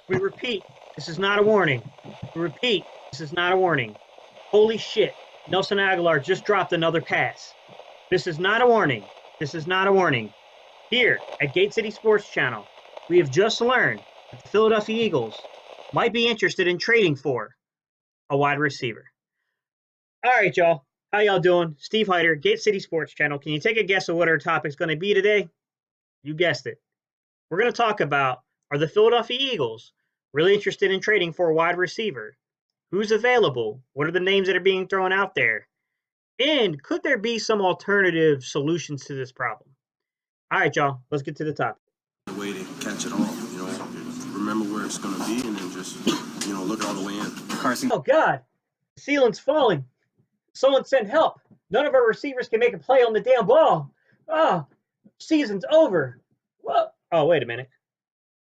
We repeat, this is not a warning. We repeat, this is not a warning. Holy shit, Nelson Aguilar just dropped another pass. This is not a warning. This is not a warning. Here at Gate City Sports Channel, we have just learned that the Philadelphia Eagles might be interested in trading for a wide receiver. All right, y'all. How y'all doing? Steve Hyder, Gate City Sports Channel. Can you take a guess of what our topic's going to be today? You guessed it. We're going to talk about, are the Philadelphia Eagles really interested in trading for a wide receiver? Who's available? What are the names that are being thrown out there? And could there be some alternative solutions to this problem? All right, y'all. Let's get to the topic. The way to catch it all, remember where it's going to be and then just, look all the way in. Carson. Oh, God. The ceiling's falling. Someone send help. None of our receivers can make a play on the damn ball. Oh, season's over. Whoa. Oh, wait a minute.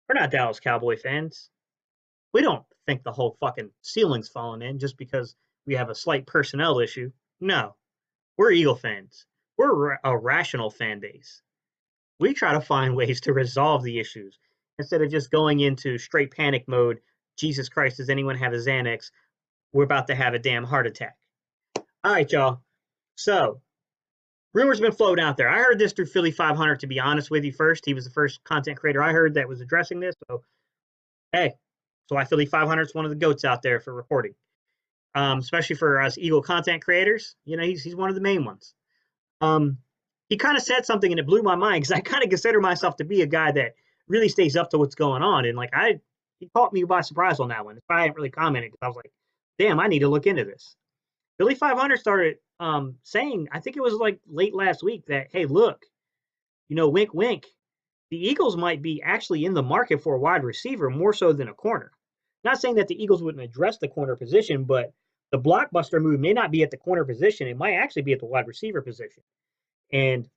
We're not Dallas Cowboy fans. We don't think the whole fucking ceiling's falling in just because we have a slight personnel issue. No. We're Eagle fans. We're a rational fan base. We try to find ways to resolve the issues instead of just going into straight panic mode. Jesus Christ, does anyone have a Xanax? We're about to have a damn heart attack. All right, y'all. So, rumors have been floating out there. I heard this through Philly 500, to be honest with you first. He was the first content creator I heard that was addressing this. So, hey, so I Philly 500 is one of the goats out there for reporting, especially for us Eagle content creators. He's one of the main ones. He kind of said something and it blew my mind because I kind of consider myself to be a guy that really stays up to what's going on. And he caught me by surprise on that one. I hadn't really commented because I was like, damn, I need to look into this. Philly 500 started saying, I think it was like late last week, that, hey, look, wink, wink, the Eagles might be actually in the market for a wide receiver more so than a corner. Not saying that the Eagles wouldn't address the corner position, but the blockbuster move may not be at the corner position. It might actually be at the wide receiver position. And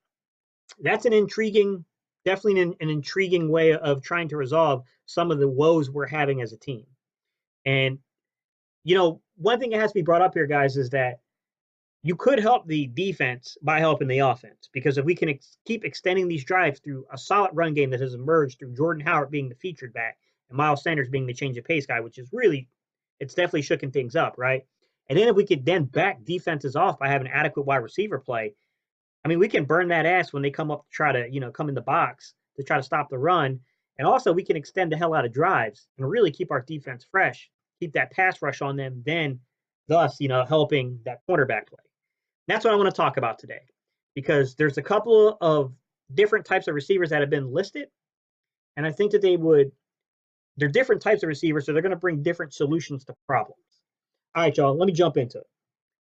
that's definitely an intriguing way of trying to resolve some of the woes we're having as a team. And, one thing that has to be brought up here, guys, is that you could help the defense by helping the offense. Because if we can keep extending these drives through a solid run game that has emerged through Jordan Howard being the featured back and Miles Sanders being the change of pace guy, which is it's definitely shooken things up, right? And then if we could then back defenses off by having adequate wide receiver play, I mean, we can burn that ass when they come up to try to, come in the box to try to stop the run. And also we can extend the hell out of drives and really keep our defense fresh, keep that pass rush on them, then thus, helping that quarterback play. That's what I want to talk about today, because there's a couple of different types of receivers that have been listed. And I think that they're different types of receivers, so they're going to bring different solutions to problems. All right, y'all, let me jump into it.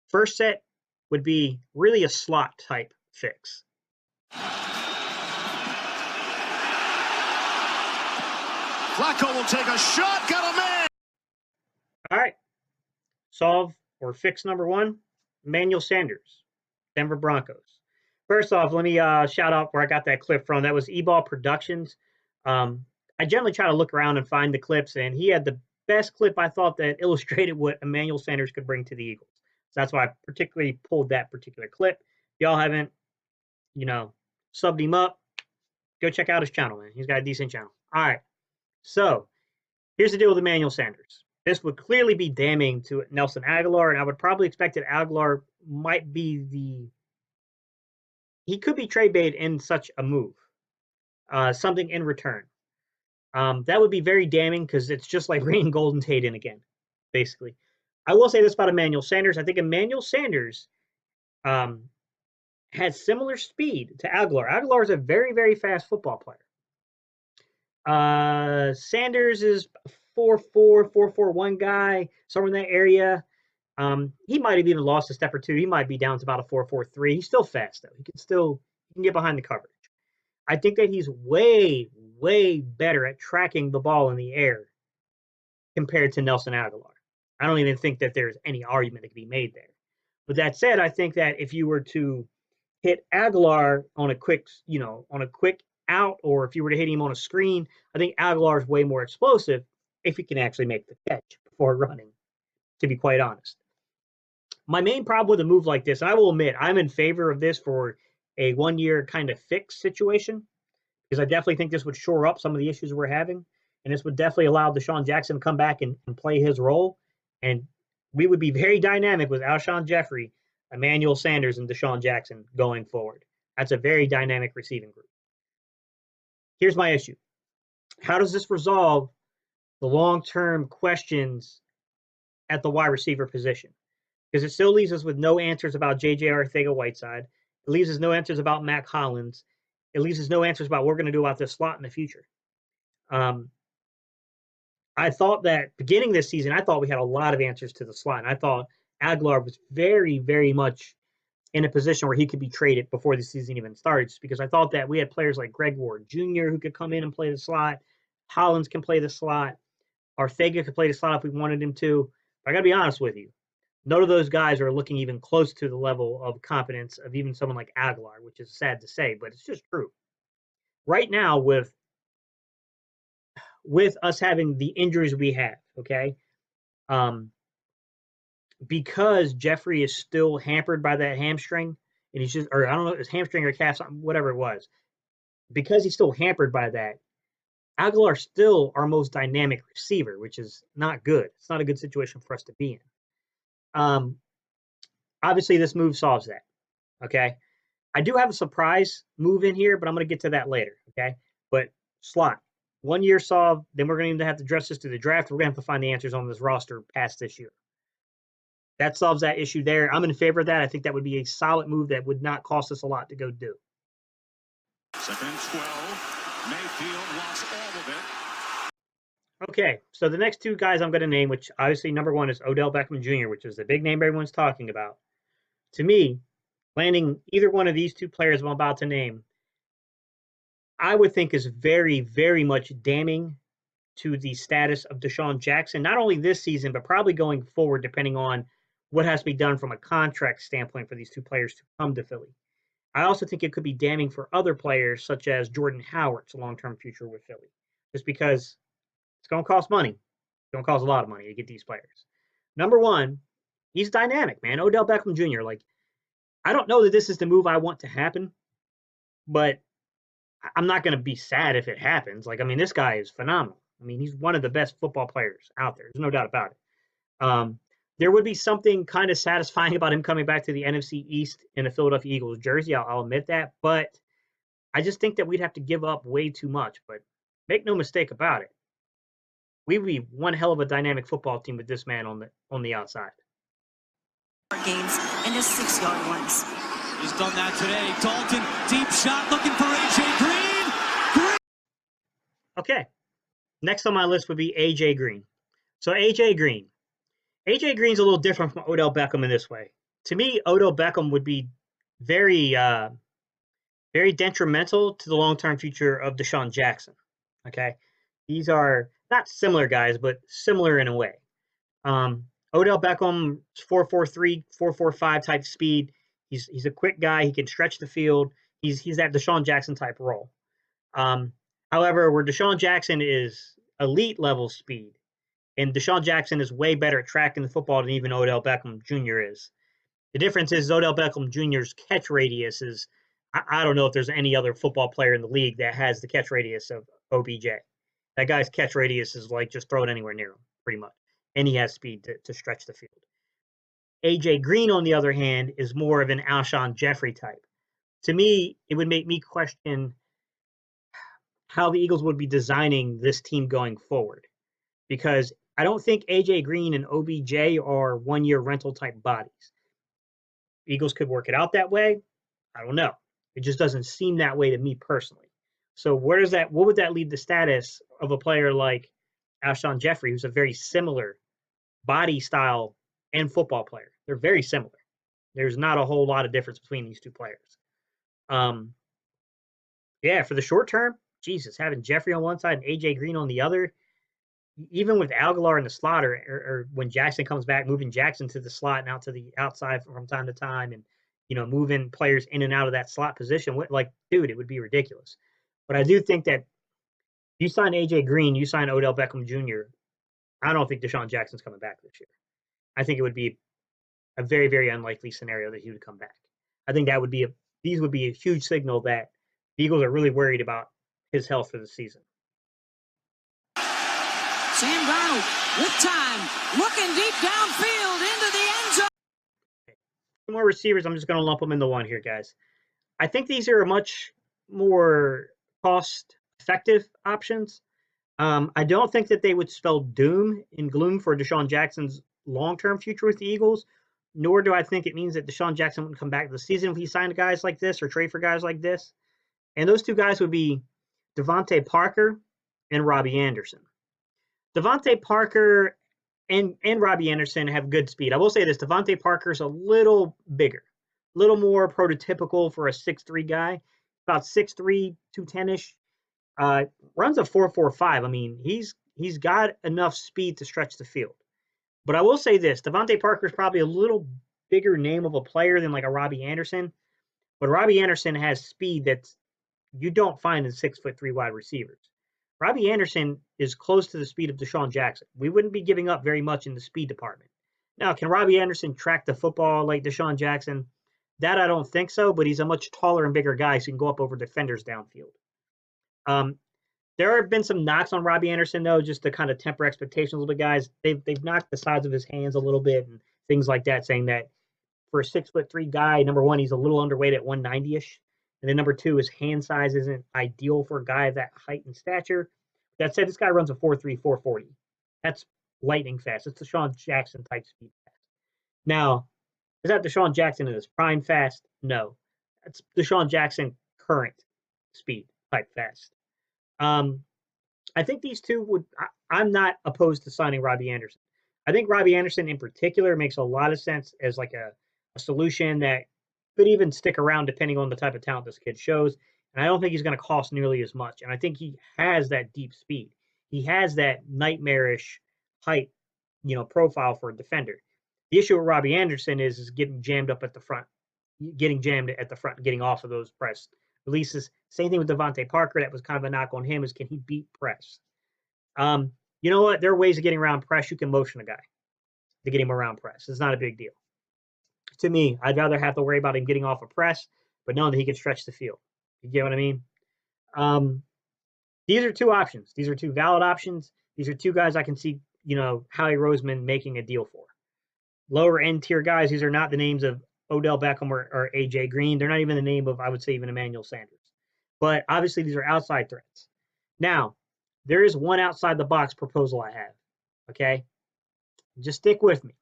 First set would be really a slot type fix. Flacco will take a shot, got a man. All right. Solve or fix number one, Emmanuel Sanders, Denver Broncos. First off, let me shout out where I got that clip from. That was E-Ball Productions. I generally try to look around and find the clips, and he had the best clip I thought that illustrated what Emmanuel Sanders could bring to the Eagles. So that's why I particularly pulled that particular clip. If y'all haven't, subbed him up, go check out his channel, man. He's got a decent channel. All right. So here's the deal with Emmanuel Sanders. This would clearly be damning to Nelson Aguilar, and I would probably expect that Aguilar might be he could be trade bait in such a move, something in return. That would be very damning because it's just like bringing Golden Tate in again, basically. I will say this about Emmanuel Sanders. I think Emmanuel Sanders has similar speed to Aguilar. Aguilar is a very, very fast football player. Sanders is 4.4, 4.41 guy, somewhere in that area. He might have even lost a step or two. He might be down to about a 4.43. He's still fast, though. He can get behind the coverage. I think that he's way, way better at tracking the ball in the air compared to Nelson Aguilar. I don't even think that there's any argument that can be made there. With that said, I think that if you were to hit Aguilar on a quick out, or if you were to hit him on a screen, I think Aguilar is way more explosive if he can actually make the catch before running, to be quite honest. My main problem with a move like this, and I will admit, I'm in favor of this for a 1-year kind of fix situation, because I definitely think this would shore up some of the issues we're having. and this would definitely allow Deshaun Jackson to come back and play his role. And we would be very dynamic with Alshon Jeffrey, Emmanuel Sanders, and Deshaun Jackson going forward. That's a very dynamic receiving group. Here's my issue. How does this resolve the long-term questions at the wide receiver position? Because it still leaves us with no answers about J.J. Arcega-Whiteside. It leaves us no answers about Mac Hollins. It leaves us no answers about what we're going to do about this slot in the future. I thought that beginning this season, I thought we had a lot of answers to the slot. And I thought Aguilar was very, very much in a position where he could be traded before the season even started, just because I thought that we had players like Greg Ward Jr. who could come in and play the slot. Hollins can play the slot. Arcega could play the slot if we wanted him to. But I got to be honest with you. None of those guys are looking even close to the level of competence of even someone like Aguilar, which is sad to say, but it's just true. Right now, with us having the injuries we have, okay, because Jeffrey is still hampered by that hamstring, and he's just, or I don't know if it's hamstring or calf, whatever it was, because he's still hampered by that, Aguilar's still our most dynamic receiver, which is not good. It's not a good situation for us to be in. Obviously, this move solves that, okay? I do have a surprise move in here, but I'm going to get to that later, okay? But slot, 1 year solved, then we're going to have to address this through the draft. We're going to have to find the answers on this roster past this year. That solves that issue there. I'm in favor of that. I think that would be a solid move that would not cost us a lot to go do. 2nd and 12. Mayfield wants all of it. Okay, so the next two guys I'm going to name, which obviously number one is Odell Beckham Jr., which is the big name everyone's talking about. To me, landing either one of these two players I'm about to name, I would think is very, very much damning to the status of Deshaun Jackson, not only this season, but probably going forward, depending on what has to be done from a contract standpoint for these two players to come to Philly. I also think it could be damning for other players, such as Jordan Howard's long-term future with Philly, just because it's going to cost money. It's going to cost a lot of money to get these players. Number one, he's dynamic, man. Odell Beckham Jr. Like, I don't know that this is the move I want to happen, but I'm not going to be sad if it happens. Like, I mean, this guy is phenomenal. I mean, he's one of the best football players out there. There's no doubt about it. There would be something kind of satisfying about him coming back to the NFC East in a Philadelphia Eagles jersey. I'll admit that. But I just think that we'd have to give up way too much. But make no mistake about it. We would be one hell of a dynamic football team with this man on the outside. Gains and just 6-yard ones. He's done that today. Dalton, deep shot, looking for A.J. Green. Okay. Next on my list would be A.J. Green. So A.J. Green. A.J. Green's a little different from Odell Beckham in this way. To me, Odell Beckham would be very, very detrimental to the long-term future of Deshaun Jackson. Okay? These are not similar guys, but similar in a way. Odell Beckham, 4.43, 4.45 type speed. He's a quick guy. He can stretch the field. He's that Deshaun Jackson type role. However, where Deshaun Jackson is elite level speed, and Deshaun Jackson is way better at tracking the football than even Odell Beckham Jr. is. The difference is Odell Beckham Jr.'s catch radius is, I don't know if there's any other football player in the league that has the catch radius of OBJ. That guy's catch radius is like just throw it anywhere near him, pretty much. And he has speed to stretch the field. A.J. Green, on the other hand, is more of an Alshon Jeffrey type. To me, it would make me question how the Eagles would be designing this team going forward. Because I don't think A.J. Green and OBJ are one-year rental type bodies. Eagles could work it out that way. I don't know. It just doesn't seem that way to me personally. So what would that leave the status of a player like Alshon Jeffrey, who's a very similar body style and football player? They're very similar. There's not a whole lot of difference between these two players. Yeah, for the short term, Jesus, having Jeffrey on one side and A.J. Green on the other, even with Aguilar in the slot, or when Jackson comes back, moving Jackson to the slot and out to the outside from time to time, and moving players in and out of that slot position, like, dude, it would be ridiculous. But I do think that you sign A.J. Green, you sign Odell Beckham Jr., I don't think Deshaun Jackson's coming back this year. I think it would be a very, very unlikely scenario that he would come back. I think these would be a huge signal that the Eagles are really worried about his health for the season. Sam Darnold with time, looking deep downfield into the end zone. More receivers, I'm just going to lump them into one here, guys. I think these are much more cost-effective options. I don't think that they would spell doom and gloom for Deshaun Jackson's long-term future with the Eagles, nor do I think it means that Deshaun Jackson wouldn't come back to the season if he signed guys like this or trade for guys like this. And those two guys would be Devontae Parker and Robbie Anderson. Devontae Parker and Robbie Anderson have good speed. I will say this, Devontae Parker's a little bigger, a little more prototypical for a 6'3 guy, about 6'3", 210-ish. Runs a 4.45. I mean, he's got enough speed to stretch the field. But I will say this, Devontae Parker is probably a little bigger name of a player than like a Robbie Anderson. But Robbie Anderson has speed that you don't find in 6'3" wide receivers. Robbie Anderson is close to the speed of Deshaun Jackson. We wouldn't be giving up very much in the speed department. Now, can Robbie Anderson track the football like Deshaun Jackson? That I don't think so, but he's a much taller and bigger guy, so he can go up over defenders downfield. There have been some knocks on Robbie Anderson, though, just to kind of temper expectations a little bit, guys. They've knocked the size of his hands a little bit and things like that, saying that for a 6'3" guy, number one, he's a little underweight at 190-ish. And then number two, his hand size isn't ideal for a guy of that height and stature. That said, this guy runs a 4.3, 4.40. That's lightning fast. It's Deshaun Jackson type speed fast. Now, is that Deshaun Jackson in his prime fast? No. That's Deshaun Jackson current speed type fast. I think these two would – I'm not opposed to signing Robbie Anderson. I think Robbie Anderson in particular makes a lot of sense as like a solution that could even stick around depending on the type of talent this kid shows. And I don't think he's going to cost nearly as much. And I think he has that deep speed. He has that nightmarish height, profile for a defender. The issue with Robbie Anderson is getting jammed up at the front, getting off of those press releases. Same thing with Devontae Parker. That was kind of a knock on him is can he beat press? You know what? There are ways of getting around press. You can motion a guy to get him around press. It's not a big deal. To me, I'd rather have to worry about him getting off a press, but knowing that he can stretch the field. You get what I mean? These are two options. These are two valid options. These are two guys I can see, Howie Roseman making a deal for. Lower end tier guys, these are not the names of Odell Beckham or AJ Green. They're not even the name of, I would say, even Emmanuel Sanders. But obviously, these are outside threats. Now, there is one outside the box proposal I have. Okay? Just stick with me.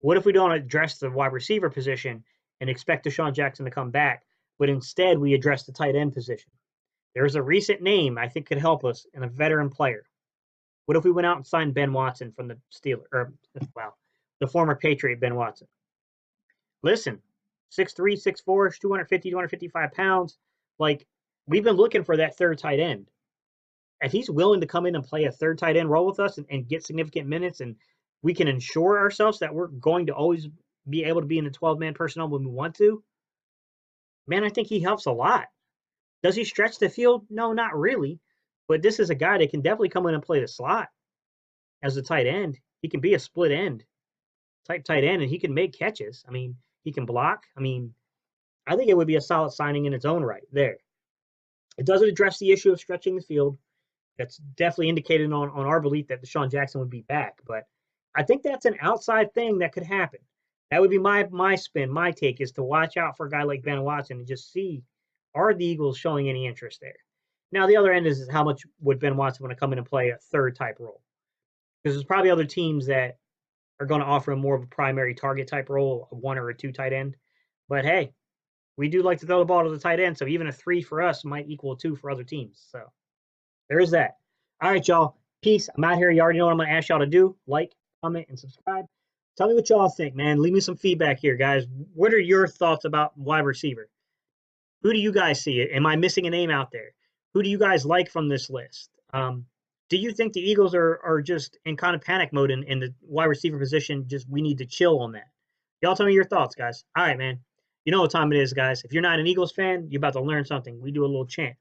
What if we don't address the wide receiver position and expect Deshaun Jackson to come back, but instead we address the tight end position? There's a recent name I think could help us and a veteran player. What if we went out and signed Ben Watson from the the former Patriot Ben Watson? Listen, 6'3", 6'4", 250, 255 pounds. Like, we've been looking for that third tight end. If he's willing to come in and play a third tight end role with us and get significant minutes, and we can ensure ourselves that we're going to always be able to be in the 12-man personnel when we want to, man, I think he helps a lot. Does he stretch the field? No, not really. But this is a guy that can definitely come in and play the slot as a tight end. He can be a split end type tight end, and he can make catches. I mean, he can block. I mean, I think it would be a solid signing in its own right there. It doesn't address the issue of stretching the field. That's definitely indicated on our belief that Deshaun Jackson would be back. But I think that's an outside thing that could happen. That would be my spin, my take, is to watch out for a guy like Ben Watson and just see, are the Eagles showing any interest there? Now, the other end is how much would Ben Watson want to come in and play a third type role? Because there's probably other teams that are going to offer him more of a primary target type role, a 1 or a 2 tight end. But hey, we do like to throw the ball to the tight end, so even a 3 for us might equal a 2 for other teams. So there is that. All right, y'all. Peace. I'm out here. You already know what I'm going to ask y'all to do. Like, comment, and subscribe. Tell me what y'all think, man. Leave me some feedback here, guys. What are your thoughts about wide receiver? Who do you guys see? Am I missing a name out there? Who do you guys like from this list? Do you think the Eagles are just in kind of panic mode in the wide receiver position? Just we need to chill on that. Y'all tell me your thoughts, guys. All right, man. You know what time it is, guys. If you're not an Eagles fan, you're about to learn something. We do a little chant.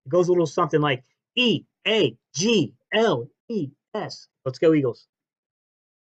It goes a little something like E-A-G-L-E-S. Let's go, Eagles.